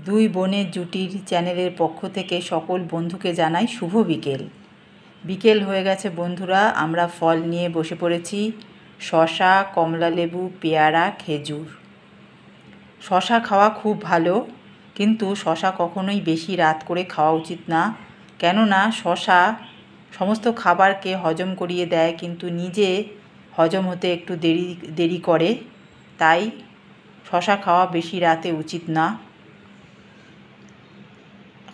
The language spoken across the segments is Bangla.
দুই বোনের জুটির চ্যানেলের পক্ষ থেকে সকল বন্ধুকে জানাই শুভ বিকেল। বিকেল হয়ে গেছে বন্ধুরা, আমরা ফল নিয়ে বসে পড়েছি। শশা, কমলালেবু, পেয়ারা, খেজুর। শশা খাওয়া খুব ভালো, কিন্তু শশা কখনোই বেশি রাত করে খাওয়া উচিত না। কেননা শশা সমস্ত খাবারকে হজম করিয়ে দেয়, কিন্তু নিজে হজম হতে একটু দেরি করে। তাই শশা খাওয়া বেশি রাতে উচিত না।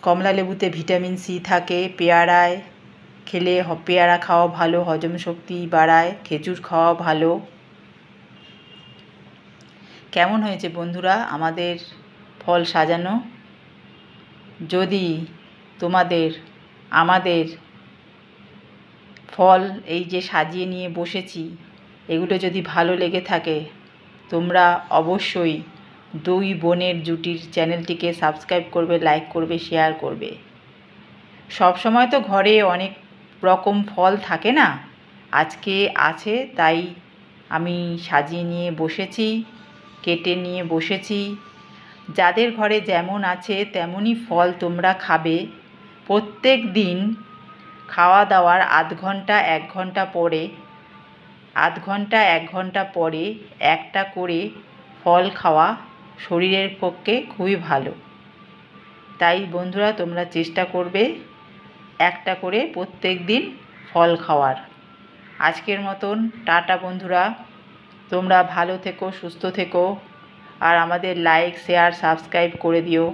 কমলালেবুতে ভিটামিন সি থাকে, পেয়ারায় খেলে পেয়ারা খাওয়া ভালো, হজম শক্তি বাড়ায়। খেজুর খাওয়া ভালো। কেমন হয়েছে বন্ধুরা আমাদের ফল সাজানো? যদি তোমাদের আমাদের ফল এই যে সাজিয়ে নিয়ে বসেছি, এগুলো যদি ভালো লেগে থাকে, তোমরা অবশ্যই দুই বোনের জুটির চ্যানেলটিকে সাবস্ক্রাইব করবে, লাইক করবে, শেয়ার করবে। সব সময় তো ঘরে অনেক রকম ফল থাকে না, আজকে আছে তাই আমি সাজিয়ে নিয়ে বসেছি, কেটে নিয়ে বসেছি। যাদের ঘরে যেমন আছে তেমনই ফল তোমরা খাবে। প্রত্যেক দিন খাওয়া দাওয়ার আধ ঘন্টা এক ঘন্টা পরে একটা করে ফল খাওয়া শরীরের পক্ষে খুবই ভালো। তাই বন্ধুরা তোমরা চেষ্টা করবে একটা করে প্রত্যেক দিন ফল খাওয়ার। আজকের মতন টাটা বন্ধুরা, তোমরা ভালো থেকো, সুস্থ থেকো, আর আমাদের লাইক, শেয়ার, সাবস্ক্রাইব করে দিও।